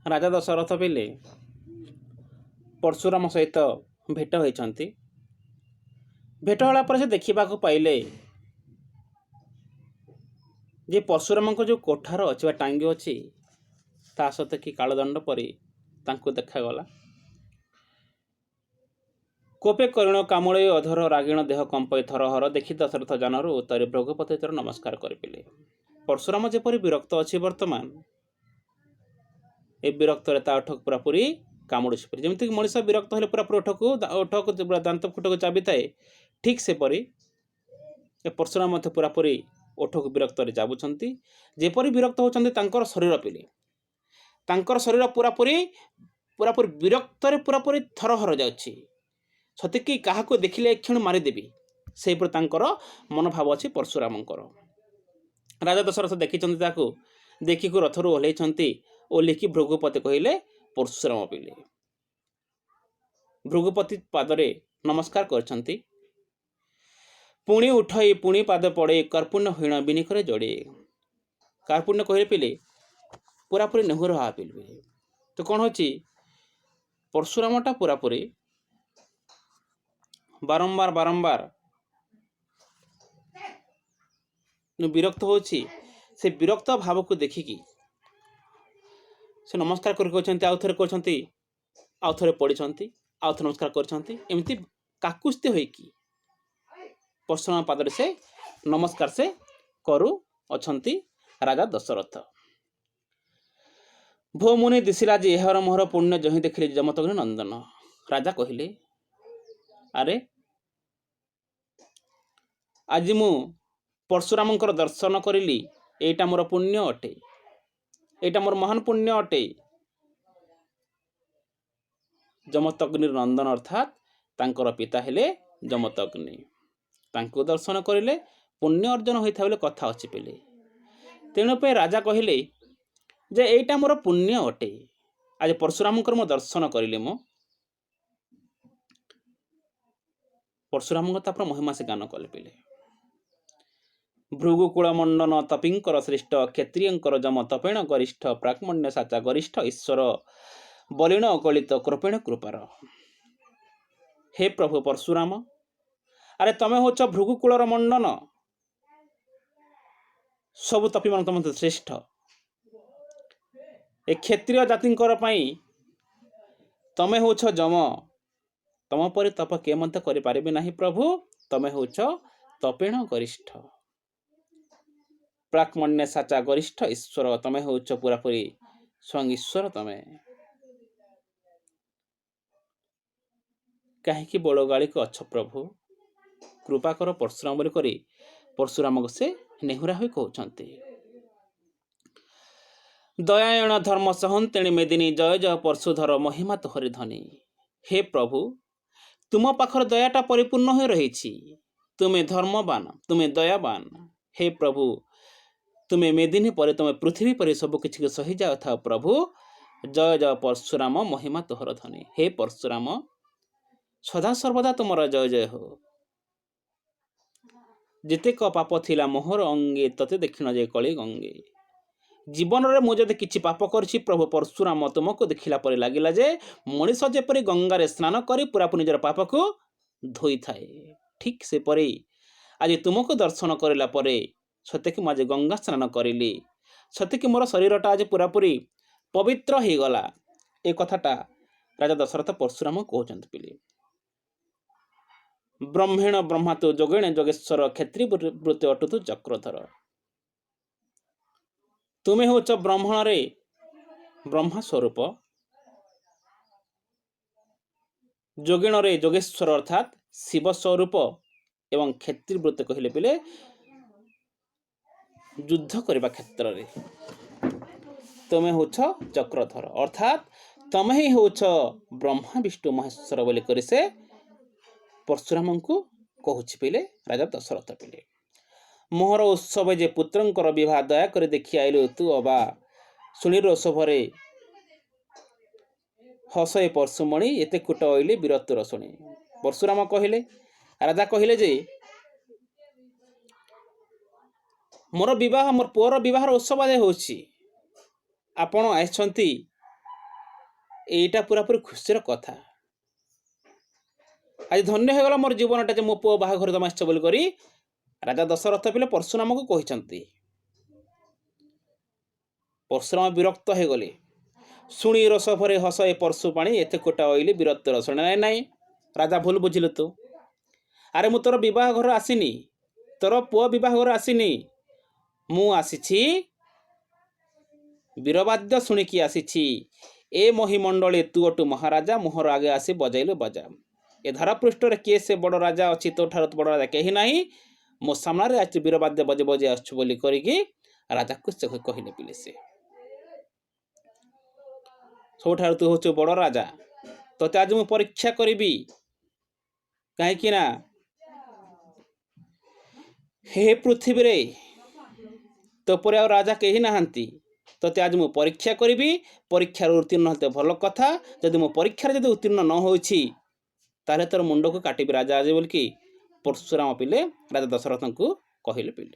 ରାଜା ଦଶରଥ ପିଲେ ପରଶୁରାମ ସହିତ ଭେଟ ହୋଇଛନ୍ତି। ଭେଟ ହେଲା ପରେ ସେ ଦେଖିବାକୁ ପାଇଲେ ଯେ ପରଶୁରାମଙ୍କ ଯେଉଁ କୋଠାର ଅଛି ବା ଟାଙ୍ଗି ଅଛି ତା ସହିତ କି କାଳଦଣ୍ଡ ପରି ତାଙ୍କୁ ଦେଖାଗଲା। କୋପେ କରିଣ କାମୁଳେ ଅଧର ରାଗିଣ ଦେହ କମ୍ପଇ ଥରହର ଦେଖି ଦଶରଥ ଜାନରୁ ଉତ୍ତରି ଭୃଗୁପତି ତୋର ନମସ୍କାର କରିଥିଲେ। ପରଶୁରାମ ଯେପରି ବିରକ୍ତ ଅଛି ବର୍ତ୍ତମାନ ଏ ବିରକ୍ତରେ ତା ଓଠକୁ ପୁରାପୁରି କାମୁଡ଼ୁଛି ପରି, ଯେମିତିକି ମଣିଷ ବିରକ୍ତ ହେଲେ ପୁରାପୁରି ଓଠକୁ ଦାନ୍ତ ଫୁଟକୁ ଚାବିଥାଏ, ଠିକ୍ ସେପରି ଏ ପରଶୁରାମ ମଧ୍ୟ ପୁରାପୁରି ଓଠକୁ ବିରକ୍ତରେ ଚାବୁଛନ୍ତି। ଯେପରି ବିରକ୍ତ ହେଉଛନ୍ତି ତାଙ୍କର ଶରୀର ପିଲେ, ତାଙ୍କର ଶରୀର ପୁରାପୁରି ବିରକ୍ତରେ ପୁରାପୁରି ଥରହର ଯାଉଛି। ସତେକି କାହାକୁ ଦେଖିଲେ କ୍ଷଣ ମାରିଦେବି ସେହିପରି ତାଙ୍କର ମନୋଭାବ ଅଛି ପରଶୁରାମଙ୍କର। ରାଜା ଦଶରଥ ଦେଖିଛନ୍ତି, ତାକୁ ଦେଖିକୁ ରଥରୁ ଓହ୍ଲେଇଛନ୍ତି। ଓହ୍ଲେଇକି ଭୃଗୁପତି କହିଲେ ପରଶୁରାମ ପିଲେ। ଭୃଗୁପତି ପାଦରେ ନମସ୍କାର କରିଛନ୍ତି। ପୁଣି ଉଠଇ ପୁଣି ପାଦ ପଡ଼େ କର୍ପୁଣ୍ୟ ହୀଣ ବିନିକରେ ଯୋଡ଼େ। କାର୍ପୁଣ୍ୟ କହିଲେ ପିଲେ ପୁରାପୁରି ନେହୁର ହବା ପିଲେ। ତ କ'ଣ ହେଉଛି, ପରଶୁରାମଟା ପୁରାପୁରି ବାରମ୍ବାର ବିରକ୍ତ ହେଉଛି। ସେ ବିରକ୍ତ ଭାବକୁ ଦେଖିକି ସେ ନମସ୍କାର କରି କହିଛନ୍ତି, ଆଉ ଥରେ କରିଛନ୍ତି, ଆଉ ଥରେ ପଡ଼ିଛନ୍ତି, ଆଉ ଥରେ ନମସ୍କାର କରିଛନ୍ତି। ଏମିତି କାକୁସ୍ତି ହୋଇକି ପରଶୁରାମ ପାଦରେ ସେ ନମସ୍କାର ସେ କରୁ ଅଛନ୍ତି ରାଜା ଦଶରଥ। ଭୋ ମୁନି ଦିଶିଲା ଯେ ଏହର ମୋହର ପୁଣ୍ୟ ଯହିଁ ଦେଖିଲେ ଯମତଗ୍ନି ନନ୍ଦନ। ରାଜା କହିଲେ, ଆରେ ଆଜି ମୁଁ ପରଶୁରାମଙ୍କର ଦର୍ଶନ କରିଲି, ଏଇଟା ମୋର ପୁଣ୍ୟ ଅଟେ, ଏଇଟା ମୋର ମହାନ ପୁଣ୍ୟ ଅଟେ। ଯମତଗ୍ନିର ନନ୍ଦନ ଅର୍ଥାତ୍ ତାଙ୍କର ପିତା ହେଲେ ଯମତଗ୍ନି। ତାଙ୍କୁ ଦର୍ଶନ କରିଲେ ପୁଣ୍ୟ ଅର୍ଜନ ହୋଇଥାଏ ବୋଲି କଥା ଅଛି ପିଲେ। ତେଣୁ ପାଇଁ ରାଜା କହିଲେ ଯେ ଏଇଟା ମୋର ପୁଣ୍ୟ ଅଟେ, ଆଜି ପରଶୁରାମଙ୍କର ମୁଁ ଦର୍ଶନ କରିଲି। ମୁଁ ପରଶୁରାମଙ୍କ ତାପରେ ମହିମା ସେ ଗାନ କଲେ ପିଲେ। ଭୃଗୁକୁଳ ମଣ୍ଡନ ତପିଙ୍କର ଶ୍ରେଷ୍ଠ କ୍ଷତ୍ରିୟଙ୍କର ଯମ ତପେଣ ଗରିଷ୍ଠ ପ୍ରାକ୍ମଣ୍ୟ ସାଚା ଗରିଷ୍ଠ ଈଶ୍ୱର ବଲିଣ ଅକଳିତ କୃପେଣ କୃପାର। ହେ ପ୍ରଭୁ ପରଶୁରାମ, ଆରେ ତମେ ହଉଛ ଭୃଗୁକୁଳର ମଣ୍ଡନ, ସବୁ ତପିମାନ ତମ ଶ୍ରେଷ୍ଠ। ଏ କ୍ଷତ୍ରିୟ ଜାତିଙ୍କର ପାଇଁ ତମେ ହଉଛ ଯମ, ତମ ପରି ତପ କିଏ ମଧ୍ୟ କରିପାରିବେ ନାହିଁ ପ୍ରଭୁ। ତମେ ହଉଛ ତପେଣ ଗରିଷ୍ଠ ପ୍ରାକ୍ମଣ୍ୟ ସାଚା ଗରିଷ୍ଠ ଈଶ୍ୱର, ତମେ ହଉଛ ପୁରାପୁରି ସ୍ୱୟଂ ଈଶ୍ୱର। ତମେ କାହିଁକି ବଳଗାଳିକ ଅଛ ପ୍ରଭୁ, କୃପା କର ପରଶୁରାମ ବୋଲି କରି ପରଶୁରାମକୁ ସେ ନେହୁରା ହୋଇ କହୁଛନ୍ତି। ଦୟାୟଣ ଧର୍ମ ସହନ୍ତେଣି ମେଦିନୀ ଜୟ ଜୟ ପରଶୁଧର ମହିମା ତୋହରି ଧନୀ। ହେ ପ୍ରଭୁ, ତୁମ ପାଖରେ ଦୟାଟା ପରିପୂର୍ଣ୍ଣ ହୋଇ ରହିଛି। ତୁମେ ଧର୍ମବାନ, ତୁମେ ଦୟାବାନ। ହେ ପ୍ରଭୁ, ତୁମେ ମେଦିନୀ ପରେ, ତୁମେ ପୃଥିବୀ ପରେ ସବୁ କିଛିକୁ ସହିଯାଉଥାଅ ପ୍ରଭୁ। ଜୟ ଜୟ ପରଶୁରାମ ମହିମା ତୋହର ଧନୀ। ହେ ପରଶୁରାମ, ସଦାସର୍ବଦା ତୁମର ଜୟ ଜୟ ହୋ। ଯେତେକ ପାପ ଥିଲା ମୋହର ଅଙ୍ଗେ, ତତେ ଦେଖିଣ ଯେ କଳି ଗଙ୍ଗେ। ଜୀବନରେ ମୁଁ ଯଦି କିଛି ପାପ କରିଛି ପ୍ରଭୁ ପରଶୁରାମ, ତୁମକୁ ଦେଖିଲା ପରେ ଲାଗିଲା ଯେ ମଣିଷ ଯେପରି ଗଙ୍ଗାରେ ସ୍ନାନ କରି ପୁରାପୁରି ନିଜର ପାପକୁ ଧୋଇଥାଏ, ଠିକ୍ ସେପରି ଆଜି ତୁମକୁ ଦର୍ଶନ କରିଲା ପରେ ସତେକି ମୁଁ ଆଜି ଗଙ୍ଗା ସ୍ନାନ କରିଲି, ସତେକି ମୋର ଶରୀରଟା ଆଜି ପୁରାପୁରି ପବିତ୍ର ହେଇଗଲା। ଏ କଥାଟା ରାଜା ଦଶରଥ ପରଶୁରାମ କହୁଛନ୍ତି ପିଲେ। ବ୍ରହ୍ମେଣ ବ୍ରହ୍ମାତୁ ଯୋଗେଣ ଯୋଗେଶ୍ୱର କ୍ଷତ୍ରି ବୃତ୍ତି ଅଟୁତୁ ଚକ୍ରଧର। ତୁମେ ହଉଛ ବ୍ରହ୍ମଣରେ ବ୍ରହ୍ମା ସ୍ୱରୂପ, ଯୋଗିଣରେ ଯୋଗେଶ୍ୱର ଅର୍ଥାତ୍ ଶିବ ସ୍ୱରୂପ, ଏବଂ କ୍ଷତ୍ରି ବୃତ୍ତି କହିଲେ ପିଲେ ଯୁଦ୍ଧ କରିବା କ୍ଷେତ୍ରରେ ତୁମେ ହଉଛ ଚକ୍ରଧର, ଅର୍ଥାତ୍ ତମେ ହିଁ ହଉଛ ବ୍ରହ୍ମା ବିଷ୍ଣୁ ମହେଶ୍ୱର ବୋଲି କରି ସେ ପରଶୁରାମଙ୍କୁ କହୁଛି ପିଲେ ରାଜା ଦଶରଥ ପିଲେ। ମୋହର ଉତ୍ସବ ଯେ ପୁତ୍ରଙ୍କର ବିବାହ, ଦୟାକରି ଦେଖି ଆଇଲୁ ତୁ ଅବା, ଶୁଣି ରୋଷଭରେ ହସଏ ପରଶୁମଣି, ଏତେ କୁଟ ଅଇଲେ ବୀରତ୍ୱର ଶୁଣି। ପରଶୁରାମ କହିଲେ, ରାଜା କହିଲେ ଯେ ମୋର ବିବାହ, ମୋର ପୁଅର ବିବାହର ଉତ୍ସବ ହେଉଛି, ଆପଣ ଆସିଛନ୍ତି এইটা পুରାପୁରି ଖୁସିର କଥା। ଆଜି ଧନ୍ୟ ହେଇଗଲା ମୋର ଜୀବନଟା ଯେ ମୋ ପୁଅ ବାହାଘର ତମେ ଆସିଛ ବୋଲି କରି ରାଜା ଦଶରଥ ପିଲେ ପରଶୁରାମକୁ କହିଛନ୍ତି। ପରଶୁରାମ ବିରକ୍ତ ହେଇଗଲେ। ଶୁଣି ରସ ଭରେ ହସ ଏ ପରଶୁ ପାଣି ଏତେ କୋଟା ଅଇଲି ବିରକ୍ତ ରସ। ନାଇଁ ନାଇଁ ରାଜା ଭୁଲ ବୁଝିଲୁ ତୁ। ଆରେ ମୁଁ ତୋର ବିବାହ ଘର ଆସିନି, ତୋର ପୁଅ ବିବାହ ଘର ଆସିନି, ମୁଁ ଆସିଛି ବୀରବାଦ୍ୟ ଶୁଣିକି ଆସିଛି। ଏ ମହିମଣ୍ଡଳେ ତୁ ଅଟୁ ମହାରାଜା, ମୋହର ଆଗେ ଆସି ବଜାଇଲୁ ବଜା। ଏ ଧରାପୃଷ୍ଠରେ କିଏ ସେ ବଡ଼ ରାଜା ଅଛି, ତୋ ଠାରୁ ବଡ଼ ରାଜା କେହି ନାହିଁ। ମୋ ସାମ୍ନାରେ ଆସି ବୀରବାଦ୍ୟ ବଜେଇ ବଜେଇ ଆସୁଛୁ ବୋଲି କରିକି ରାଜାକୁ ସେ କହିଲେ ପିଲେ ସେ ସବୁଠାରୁ ତୁ ହଉଛୁ ବଡ଼ ରାଜା, ତୋତେ ଆଜି ମୁଁ ପରୀକ୍ଷା କରିବି। କାହିଁକି ନା ହେ ପୃଥିବୀରେ ତୋ ପରି ଆଉ ରାଜା କେହି ନାହାନ୍ତି। ତୋତେ ଆଜି ମୁଁ ପରୀକ୍ଷା କରିବି। ପରୀକ୍ଷାରେ ଉତ୍ତୀର୍ଣ୍ଣ ହେଲେ ଭଲ କଥା, ଯଦି ମୁଁ ପରୀକ୍ଷାରେ ଯଦି ଉତ୍ତୀର୍ଣ୍ଣ ନ ହେଉଛି ତାହେଲେ ତୋର ମୁଣ୍ଡକୁ କାଟିବି ରାଜା ଆଜି ବୋଲିକି ପରଶୁରାମ ପିଲେ ରାଜା ଦଶରଥଙ୍କୁ କହିଲେ ପିଲେ।